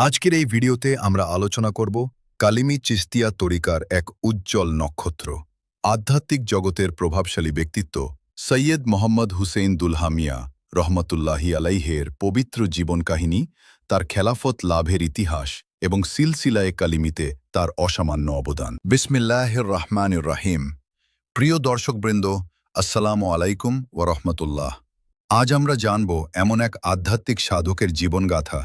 আজকের এই ভিডিওতে আমরা আলোচনা করব কালিমি চিস্তিয়া তরিকার এক উজ্জ্বল নক্ষত্র, আধ্যাত্মিক জগতের প্রভাবশালী ব্যক্তিত্ব সৈয়দ মোহাম্মদ হুসেইন দুলহামিয়া রহমতুল্লাহি আলাইহের পবিত্র জীবন কাহিনী, তার খেলাফত লাভের ইতিহাস এবং সিলসিলায়ে কালিমিতে তার অসামান্য অবদান। বিসমিল্লাহির রহমানির রহিম। প্রিয় দর্শকবৃন্দ, আসসালামু আলাইকুম ওয়া রাহমাতুল্লাহ। আজ আমরা জানব এমন এক আধ্যাত্মিক সাধকের জীবনগাথা,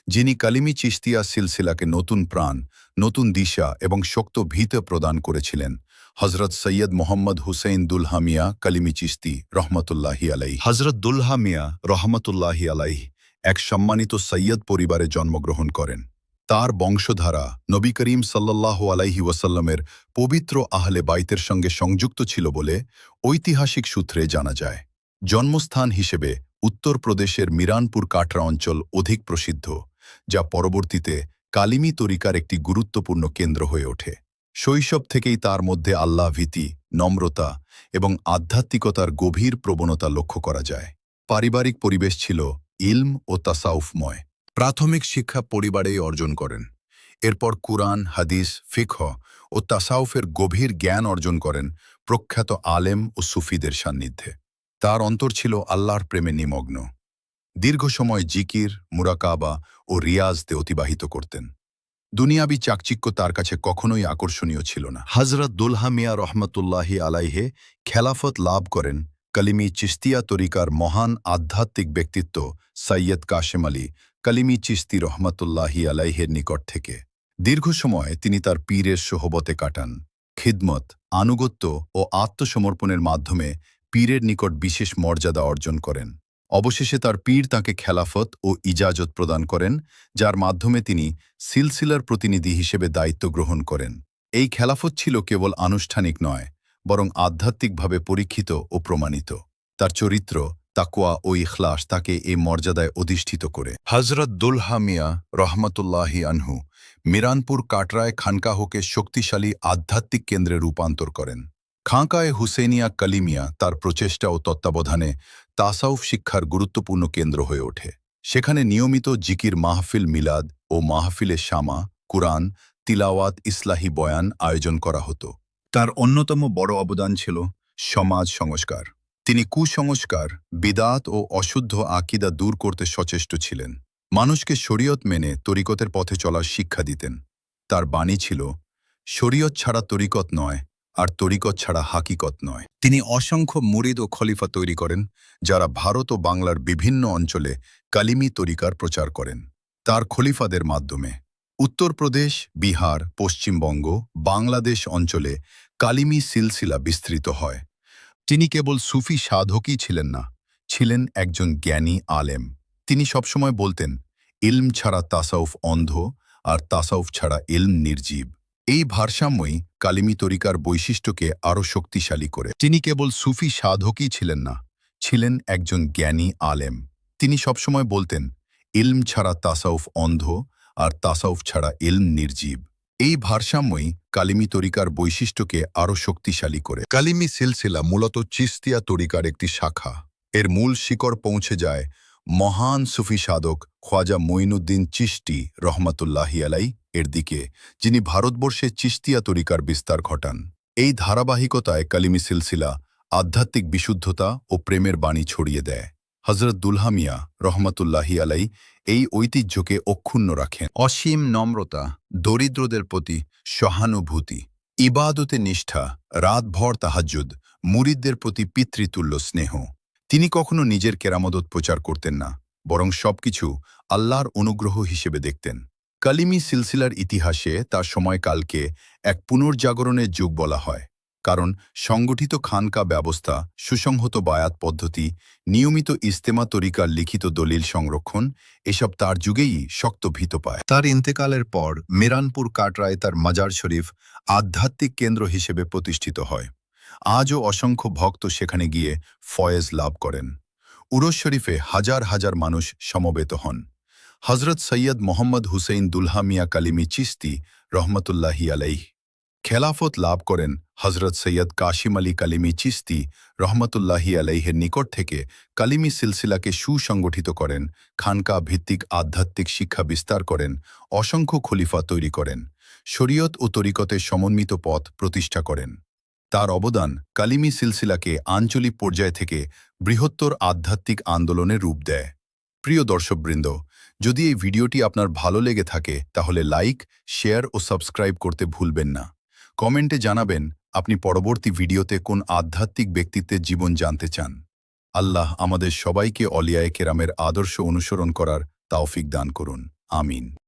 যিনি কালিমি চিশতিয়া সিলসিলাকে নতুন প্রাণ, নতুন দিশা এবং শক্ত ভিত প্রদান করেছিলেন। হজরত সৈয়দ মোহাম্মদ হুসেইন দুলহামিয়া কালিমি চিশতি রহমতুল্লাহি আলাইহি। হজরত দুলহামিয়া রহমতুল্লাহি আলাইহি এক সম্মানিত সৈয়দ পরিবারে জন্মগ্রহণ করেন। তার বংশধারা নবী করিম সাল্লাল্লাহু আলাইহি ওয়াসাল্লামের পবিত্র আহলে বাইতের সঙ্গে সংযুক্ত ছিল বলে ঐতিহাসিক সূত্রে জানা যায়। জন্মস্থান হিসেবে উত্তরপ্রদেশের মিরানপুর কাটরা অঞ্চল অধিক প্রসিদ্ধ, যা পরবর্তীতে কালিমি তরিকার একটি গুরুত্বপূর্ণ কেন্দ্র হয়ে ওঠে। শৈশব থেকেই তার মধ্যে আল্লাহ ভীতি, নম্রতা এবং আধ্যাত্মিকতার গভীর প্রবণতা লক্ষ্য করা যায়। পারিবারিক পরিবেশ ছিল ইলম ও তাসাউফময়। প্রাথমিক শিক্ষা পরিবারেই অর্জন করেন। এরপর কুরআন, হাদিস, ফিকহ ও তাসাউফের গভীর জ্ঞান অর্জন করেন প্রখ্যাত আলেম ও সুফিদের সান্নিধ্যে। তার অন্তর ছিল আল্লাহর প্রেমে নিমগ্ন। দীর্ঘ সময় জিকির, মুরাকাবা ও রিয়াজতে অতিবাহিত করতেন। দুনিয়াবি চাকচিক্য তার কাছে কখনোই আকর্ষণীয় ছিল না। হজরত দুলহামিয়া রহমতুল্লাহি আলাইহে খেলাফত লাভ করেন কালিমি চিস্তিয়া তরিকার মহান আধ্যাত্মিক ব্যক্তিত্ব সৈয়দ কাশেম আলী কালিমি চিস্তি রহমতুল্লাহি আলাইহের নিকট থেকে। দীর্ঘ সময় তিনি তার পীরের সোহবতে কাটান। খিদমত, আনুগত্য ও আত্মসমর্পণের মাধ্যমে পীরের নিকট বিশেষ মর্যাদা অর্জন করেন। অবশেষে তার পীর তাঁকে খেলাফত ও ইজাজত প্রদান করেন, যার মাধ্যমে তিনি সিলসিলার প্রতিনিধি হিসেবে দায়িত্ব গ্রহণ করেন। এই খেলাফত ছিল কেবল আনুষ্ঠানিক নয়, বরং আধ্যাত্মিকভাবে পরীক্ষিত ও প্রমাণিত। তার চরিত্র, তাকওয়া ও ইখলাস তাকে এই মর্যাদায় অধিষ্ঠিত করে। হজরত দুলহামিয়া রহমতুল্লাহি আনহু মিরানপুর কাটরায় খানকাহকে শক্তিশালী আধ্যাত্মিক কেন্দ্রে রূপান্তর করেন। খাঁকায়ে হুসেনিয়া কালিমিয়া তার প্রচেষ্টা ও তত্ত্বাবধানে তাসাউফ শিক্ষার গুরুত্বপূর্ণ কেন্দ্র হয়ে ওঠে। সেখানে নিয়মিত জিকির মাহফিল, মিলাদ ও মাহফিলে শামা, কুরআন, তিলাওয়াত, ইসলাহি বয়ান আয়োজন করা হতো। তার অন্যতম বড় অবদান ছিল সমাজ সংস্কার। তিনি কুসংস্কার, বিদাত ও অশুদ্ধ আকিদা দূর করতে সচেষ্ট ছিলেন। মানুষকে শরীয়ত মেনে তরিকতের পথে চলার শিক্ষা দিতেন। তার বাণী ছিল, শরীয়ত ছাড়া তরিকত নয়, আর তরিকত ছাড়া হাকিকত নয়। তিনি অসংখ্য মুরিদ ও খলিফা তৈরি করেন, যারা ভারত ও বাংলার বিভিন্ন অঞ্চলে কালিমি তরিকার প্রচার করেন। তার খলিফাদের মাধ্যমে উত্তরপ্রদেশ, বিহার, পশ্চিমবঙ্গ, বাংলাদেশ অঞ্চলে কালিমি সিলসিলা বিস্তৃত হয়। তিনি কেবল সুফি সাধকই ছিলেন না, ছিলেন একজন জ্ঞানী আলেম। তিনি সবসময় বলতেন, ইলম ছাড়া তাসাউফ অন্ধ, আর তাসাউফ ছাড়া ইলম নির্জীব। এই ভারসাম্যই কালিমি তরিকার বৈশিষ্ট্যকে আরও শক্তিশালী করে। তিনি কেবল সুফি সাধকই ছিলেন না, ছিলেন একজন জ্ঞানী আলেম। তিনি সবসময় বলতেন, ইলম ছাড়া তাসাউফ অন্ধ, আর তাসাউফ ছাড়া ইলম নির্জীব। এই ভারসাম্যই কালিমি তরিকার বৈশিষ্ট্যকে আরও শক্তিশালী করে। কালিমি সিলসিলা মূলত চিস্তিয়া তরিকার একটি শাখা। এর মূল শিকড় পৌঁছে যায় মহান সুফি সাধক খ্বাজা মঈনুদ্দিন চিশতি রহমতুল্লাহি আলাই এর দিকে, যিনি ভারতবর্ষে চিশতিয়া তরিকার বিস্তার ঘটান। এই ধারাবাহিকতায় কালিমি সিলসিলা আধ্যাত্মিক বিশুদ্ধতা ও প্রেমের বাণী ছড়িয়ে দেয়। হজরত দুলহামিয়া রহমতুল্লাহি আলাই এই ঐতিহ্যকে অক্ষুণ্ণ রাখেন। অসীম নম্রতা, দরিদ্রদের প্রতি সহানুভূতি, ইবাদতে নিষ্ঠা, রাতভর তাহাজ্জুদ, মুরিদদের প্রতি পিতৃতুল্য স্নেহ। তিনি কখনো নিজের কেরামদত প্রচার করতেন না, বরং সবকিছু আল্লাহর অনুগ্রহ হিসেবে দেখতেন। কালিমি সিলসিলার ইতিহাসে তার সময়কালকে এক পুনর্জাগরণের যুগ বলা হয়, কারণ সংগঠিত খানকা ব্যবস্থা, সুসংহত বায়াত পদ্ধতি, নিয়মিত ইস্তেমা তরিকার লিখিত দলিল সংরক্ষণ, এসব তার যুগেই শক্ত ভিত পায়। তার ইন্তেকালের পর মিরানপুর কাটরায় তার মাজার শরীফ আধ্যাত্মিক কেন্দ্র হিসেবে প্রতিষ্ঠিত হয়। আজও অসংখ্য ভক্ত সেখানে গিয়ে ফয়েজ লাভ করেন। উরস শরীফে হাজার হাজার মানুষ সমবেত হন। হজরত সৈয়দ মোহাম্মদ হুসেইন দুলহামিয়া কালিমি চিস্তি রহমতুল্লাহি আলাইহি খেলাফত লাভ করেন হজরত সৈয়দ কাশিম আলী কালিমি চিস্তি রহমতুল্লাহি আলাইহের নিকট থেকে কালিমি সিলসিলাকে সুসংগঠিত করেন, খানকা ভিত্তিক আধ্যাত্মিক শিক্ষা বিস্তার করেন, অসংখ্য খলিফা তৈরি করেন, শরীয়ত ও তরিকতের সমন্বিত পথ প্রতিষ্ঠা করেন। তার অবদান কালিমি সিলসিলাকে আঞ্চলিক পর্যায় থেকে বৃহত্তর আধ্যাত্মিক আন্দোলনের রূপ দেয়। প্রিয় দর্শকবৃন্দ, যদি এই ভিডিওটি আপনার ভালো লেগে থাকে তাহলে লাইক, শেয়ার ও সাবস্ক্রাইব করতে ভুলবেন না। কমেন্টে জানাবেন আপনি পরবর্তী ভিডিওতে কোন আধ্যাত্মিক ব্যক্তিত্বের জীবন জানতে চান। আল্লাহ আমাদের সবাইকে অলিয়ায়ে কেরামের আদর্শ অনুসরণ করার তাওফিক দান করুন। আমিন।